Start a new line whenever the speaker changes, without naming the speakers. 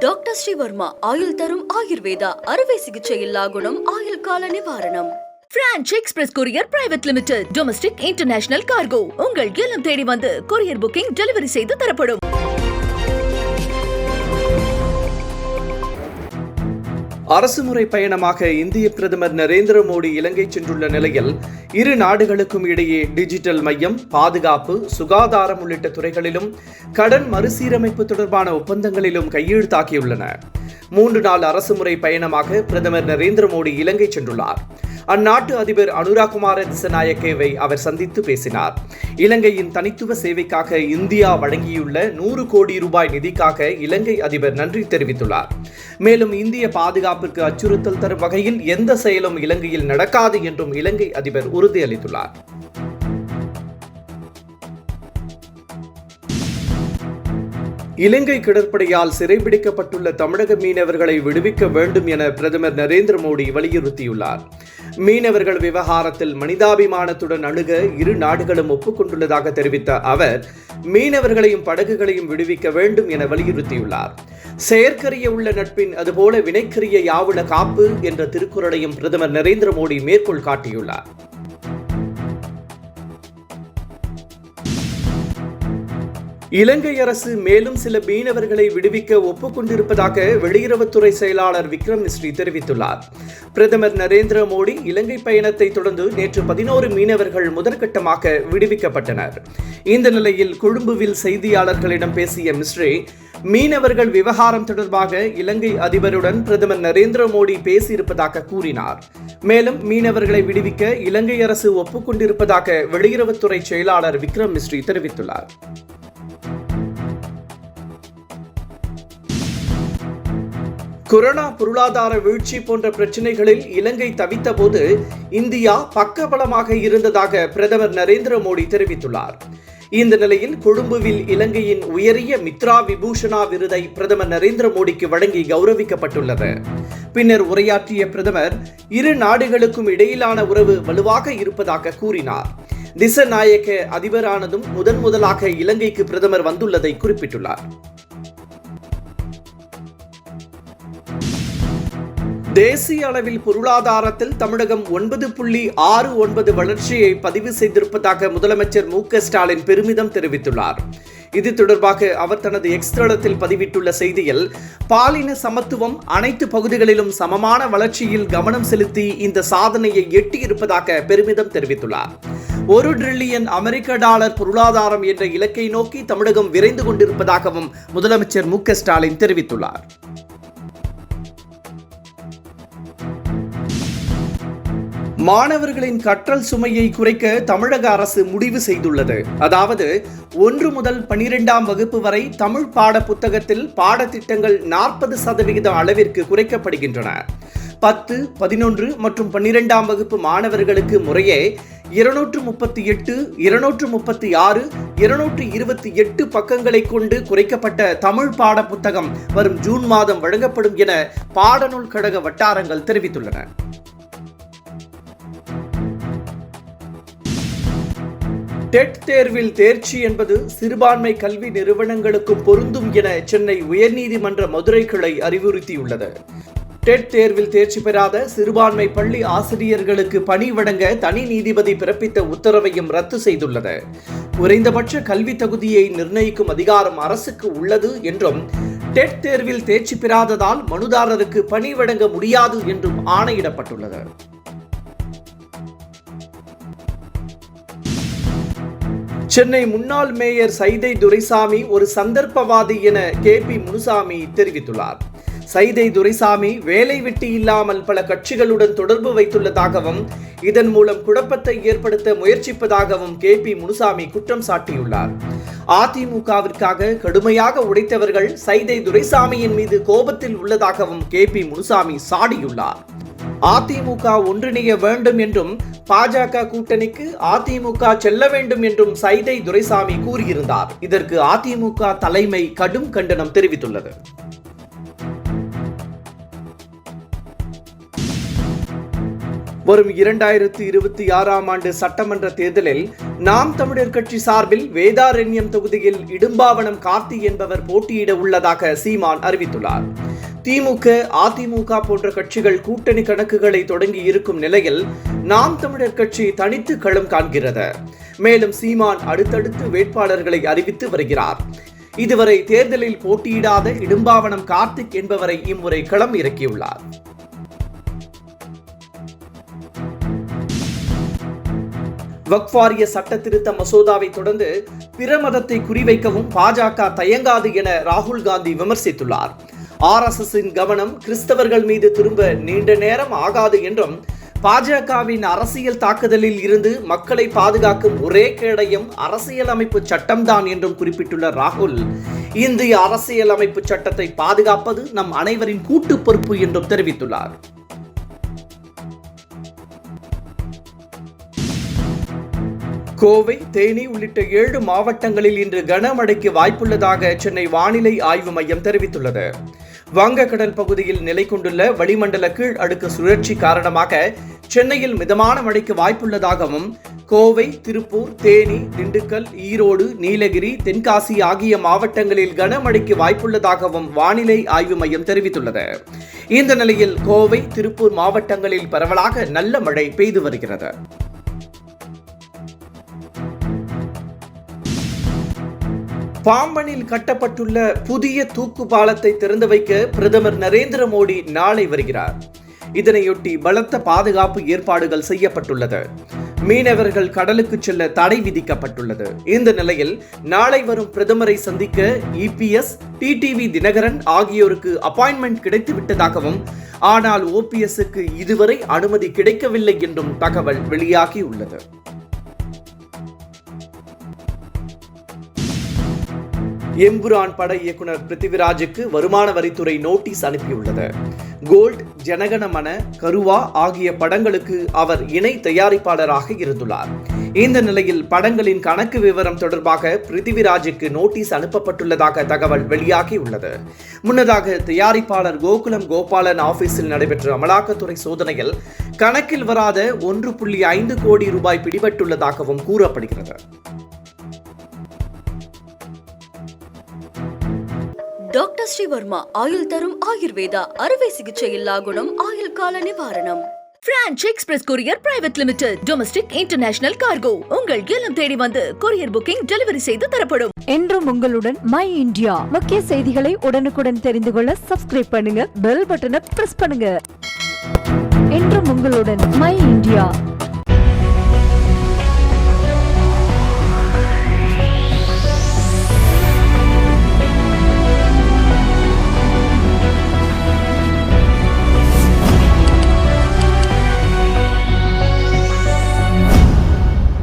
Doctor Sreevarma ஆயுள் தரும் ஆயுர்வேதா அறுவை சிகிச்சை இல்லா குணம் ஆயுள் கால நிவாரணம். Branch express courier private limited domestic international cargo உங்கள் இல்லம் தேடி வந்து கொரியர் புக்கிங் டெலிவரி செய்து தரப்படும்.
அரசுமுறை பயணமாக இந்திய பிரதமர் நரேந்திர மோடி இலங்கை சென்றுள்ள நிலையில் இரு நாடுகளுக்கும் இடையே டிஜிட்டல் மையம், பாதுகாப்பு, சுகாதாரம் உள்ளிட்ட துறைகளிலும் கடன் மறுசீரமைப்பு தொடர்பான ஒப்பந்தங்களிலும் கையெழுத்தாகியுள்ளன. 3 நாள் அரசுமுறை பயணமாக பிரதமர் நரேந்திர மோடி இலங்கை சென்றுள்ளார். அந்நாட்டு அதிபர் அனுராகுமார திசநாயக்கேவை அவர் சந்தித்து பேசினார். இலங்கையின் தனித்துவ சேவைக்காக இந்தியா வழங்கியுள்ள 100 கோடி ரூபாய் நிதிக்காக இலங்கை அதிபர் நன்றி தெரிவித்துள்ளார். மேலும் இந்திய பாதுகாப்பிற்கு அச்சுறுத்தல் தரும் வகையில் எந்த செயலும் இலங்கையில் நடக்காது என்றும் இலங்கை அதிபர் உறுதியளித்துள்ளார். இலங்கை கடற்படையால் சிறைபிடிக்கப்பட்டுள்ள தமிழக மீனவர்களை விடுவிக்க வேண்டும் என பிரதமர் நரேந்திர மோடி வலியுறுத்தியுள்ளார். மீனவர்கள் விவகாரத்தில் மனிதாபிமானத்துடன் அணுக இரு நாடுகளும் ஒப்புக்கொண்டுள்ளதாக தெரிவித்த அவர், மீனவர்களையும் படகுகளையும் விடுவிக்க வேண்டும் என வலியுறுத்தியுள்ளார். செயற்கரிய உள்ள நட்பின் அதுபோல வினைக்கரிய யாவுல காப்பு என்ற திருக்குறளையும் பிரதமர் நரேந்திர மோடி மேற்கோள் காட்டியுள்ளார். இலங்கை அரசு மேலும் சில மீனவர்களை விடுவிக்க ஒப்புக்கொண்டிருப்பதாக வெளியுறவுத்துறை செயலாளர் விக்ரம் மிஸ்ரி தெரிவித்துள்ளார். பிரதமர் நரேந்திர மோடி இலங்கை பயணத்தை தொடர்ந்து நேற்று 11 மீனவர்கள் முதற்கட்டமாக விடுவிக்கப்பட்டனர். இந்த நிலையில் கொழும்புவில் செய்தியாளர்களிடம் பேசிய மிஸ்ரி, மீனவர்கள் விவகாரம் தொடர்பாக இலங்கை அதிபருடன் பிரதமர் நரேந்திர மோடி பேசியிருப்பதாக கூறினார். மேலும் மீனவர்களை விடுவிக்க இலங்கை அரசு ஒப்புக்கொண்டிருப்பதாக வெளியுறவுத்துறை செயலாளர் விக்ரம் மிஸ்ரி தெரிவித்துள்ளார். கொரோனா பொருளாதார வீழ்ச்சி போன்ற பிரச்சனைகளில் இலங்கை தவித்த போது இந்தியா பக்கபலமாக இருந்ததாக பிரதமர் நரேந்திர மோடி தெரிவித்துள்ளார். இந்த நிலையில் கொழும்புவில் இலங்கையின் உயரிய மித்ரா விபூஷணா விருதை பிரதமர் நரேந்திர மோடிக்கு வழங்கி கௌரவிக்கப்பட்டுள்ளது. பின்னர் உரையாற்றிய பிரதமர், இரு நாடுகளுக்கும் இடையிலான உறவு வலுவாக இருப்பதாக கூறினார். திசநாயக்க அதிபரானதும் முதலாக இலங்கைக்கு பிரதமர் வந்துள்ளதை குறிப்பிட்டுள்ளார். தேசிய அளவில் பொருளாதாரத்தில் தமிழகம் 9.69 வளர்ச்சியை பதிவு செய்திருப்பதாக முதலமைச்சர் மு.க.ஸ்டாலின் பெருமிதம் தெரிவித்துள்ளார். இது தொடர்பாக அவர் தனது எக்ஸ் தளத்தில் பதிவிட்டுள்ள செய்தியில், பாலின சமத்துவம் அனைத்து பகுதிகளிலும் சமமான வளர்ச்சியில் கவனம் செலுத்தி இந்த சாதனையை எட்டியிருப்பதாக பெருமிதம் தெரிவித்துள்ளார். $1 டிரில்லியன் பொருளாதாரம் என்ற இலக்கை நோக்கி தமிழகம் விரைந்து கொண்டிருப்பதாகவும் முதலமைச்சர் மு.க.ஸ்டாலின் தெரிவித்துள்ளார். மாணவர்களின் கற்றல் சுமையை குறைக்க தமிழக அரசு முடிவு செய்துள்ளது. அதாவது 1 முதல் 12ஆம் வகுப்பு வரை தமிழ் பாட புத்தகத்தில் பாடத்திட்டங்கள் 40% அளவிற்கு குறைக்கப்படுகின்றன. 10, 11 மற்றும் 12ஆம் வகுப்பு மாணவர்களுக்கு முறையே 238, 236, 228 பக்கங்களை கொண்டு குறைக்கப்பட்ட தமிழ் பாட புத்தகம் வரும் ஜூன் மாதம் வழங்கப்படும் என பாடநூல் கழக வட்டாரங்கள் தெரிவித்துள்ளன. டெட் தேர்வில் தேர்ச்சி என்பது சிறுபான்மை கல்வி நிறுவனங்களுக்கும் பொருந்தும் என சென்னை உயர்நீதிமன்ற மதுரை கிளை அறிவுறுத்தியுள்ளது. டெட் தேர்வில் தேர்ச்சி பெறாத சிறுபான்மை பள்ளி ஆசிரியர்களுக்கு பணி வழங்க தனி நீதிபதி பிறப்பித்த உத்தரவையும் ரத்து செய்துள்ளது. குறைந்தபட்ச கல்வி தகுதியை நிர்ணயிக்கும் அதிகாரம் அரசுக்கு உள்ளது என்றும், டெட் தேர்வில் தேர்ச்சி பெறாததால் மனுதாரருக்கு பணி வழங்க முடியாது என்றும் ஆணையிடப்பட்டுள்ளது. சென்னை முன்னாள் மேயர் சைதை துரைசாமி ஒரு சந்தர்ப்பவாதி என கே.பி. முனுசாமி தெரிவித்துள்ளார். சைதை துரைசாமி வேலை வெட்டி இல்லாமல் பல கட்சிகளுடன் தொடர்பு வைத்துள்ளதாகவும், இதன் மூலம் குழப்பத்தை ஏற்படுத்த முயற்சிப்பதாகவும் கே.பி. முனுசாமி குற்றம் சாட்டியுள்ளார். அதிமுகவிற்காக கடுமையாக உடைத்தவர்கள் சைதை துரைசாமியின் மீது கோபத்தில் உள்ளதாகவும் கே.பி. முனுசாமி சாடியுள்ளார். அதிமுக ஒன்றிணைய வேண்டும் என்றும், பாஜக கூட்டணிக்கு அதிமுக செல்ல வேண்டும் என்றும் சைதை துரைசாமி கூறியிருந்தார். இதற்கு அதிமுக தலைமை கடும் கண்டனம் தெரிவித்துள்ளது. வரும் 2026ஆம் ஆண்டு சட்டமன்ற தேர்தலில் நாம் தமிழர் கட்சி சார்பில் வேதாரண்யம் தொகுதியில் இடும்பாவனம் கார்த்தி என்பவர் போட்டியிட உள்ளதாக சீமான் அறிவித்துள்ளார். திமுக, அதிமுக போன்ற கட்சிகள் கூட்டணி கணக்குகளை தொடங்கி இருக்கும் நிலையில் நாம் தமிழர் கட்சி தனித்து களம் காண்கிறது. மேலும் சீமான் அடுத்தடுத்து வேட்பாளர்களை அறிவித்து வருகிறார். இதுவரை தேர்தலில் போட்டியிடாத இடும்பாவனம் கார்த்திக் என்பவரை இம்முறை களம் இறக்கியுள்ளார். வக்ஃப் வாரிய சட்ட திருத்த மசோதாவை தொடர்ந்து பிற மதத்தை குறிவைக்கவும் பாஜக தயங்காது என ராகுல் காந்தி விமர்சித்துள்ளார். RSSின் கவனம் கிறிஸ்தவர்கள் மீது திரும்ப நீண்ட நேரம் ஆகாது என்றும், பாஜகவின் அரசியல் தாக்குதலில் இருந்து மக்களை பாதுகாக்கும் ஒரே கேடயம் அரசியலமைப்பு சட்டம்தான் என்றும் குறிப்பிட்டுள்ள ராகுல், இந்திய அரசியலமைப்பு சட்டத்தை பாதுகாப்பது நம் அனைவரின் கூட்டு பொறுப்பு என்றும் தெரிவித்துள்ளார். கோவை, தேனி உள்ளிட்ட 7 மாவட்டங்களில் இன்று கனமழைக்கு வாய்ப்புள்ளதாக சென்னை வானிலை ஆய்வு மையம் தெரிவித்துள்ளது. வங்கக்கடல் பகுதியில் நிலை கொண்டுள்ள வளிமண்டல கீழ் அடுக்கு சுழற்சி காரணமாக சென்னையில் மிதமான மழைக்கு வாய்ப்புள்ளதாகவும், கோவை, திருப்பூர், தேனி, திண்டுக்கல், ஈரோடு, நீலகிரி, தென்காசி ஆகிய மாவட்டங்களில் கனமழைக்கு வாய்ப்புள்ளதாகவும் வானிலை ஆய்வு மையம் தெரிவித்துள்ளது. இந்த நிலையில் கோவை, திருப்பூர் மாவட்டங்களில் பரவலாக நல்ல மழை பெய்து வருகிறது. பாம்பனில் கட்டப்பட்டுள்ள புதிய தூக்கு பாலத்தை திறந்து வைக்க பிரதமர் நரேந்திர மோடி நாளை வருகிறார். இதனையொட்டி பலத்த பாதுகாப்பு ஏற்பாடுகள் செய்யப்பட்டுள்ளது. மீனவர்கள் கடலுக்கு செல்ல தடை விதிக்கப்பட்டுள்ளது. இந்த நிலையில் நாளை வரும் பிரதமரை சந்திக்க EPS, TTV தினகரன் ஆகியோருக்கு அப்பாயின்மெண்ட் கிடைத்து விட்டதாகவும், ஆனால் OPSக்கு இதுவரை அனுமதி கிடைக்கவில்லை என்றும் தகவல் வெளியாகியுள்ளது. எம்புரான் பட இயக்குனர் பிருத்திவிராஜுக்கு வருமான வரித்துறை நோட்டீஸ் அனுப்பியுள்ளது. கோல்ட், ஜனகணமன, கருவா ஆகிய படங்களுக்கு அவர் இணை தயாரிப்பாளராக இருந்துள்ளார். இந்த நிலையில் படங்களின் கணக்கு விவரம் தொடர்பாக பிருத்திவிராஜுக்கு நோட்டீஸ் அனுப்பப்பட்டுள்ளதாக தகவல் வெளியாகியுள்ளது. முன்னதாக தயாரிப்பாளர் கோகுலம் கோபாலன் ஆபீஸில் நடைபெற்ற அமலாக்கத்துறை சோதனையில் கணக்கில் வராத 1.5 கோடி ரூபாய் பிடிபட்டுள்ளதாகவும் கூறப்படுகிறது.
டாக்டர் ஸ்ரீவர்மா ஆயுள் தரும் ஆயுர்வேதா அறுவை சிகிச்சை இல்லா குணம் ஆயுள் கால நிவாரணம். Branch express courier private limited, domestic international cargo. உங்கள் இல்லம் தேடி வந்து கொரியர் புக்கிங் டெலிவரி செய்து தரப்படும்.
என்றும் உங்களுடன் மை இந்தியா. முக்கிய செய்திகளை உடனுக்குடன் தெரிந்து கொள்ள சப்ஸ்கிரைப் பண்ணுங்க, பெல் பட்டனை பிரஸ் பண்ணுங்க. என்றும் உங்களுடன் மை இந்தியா.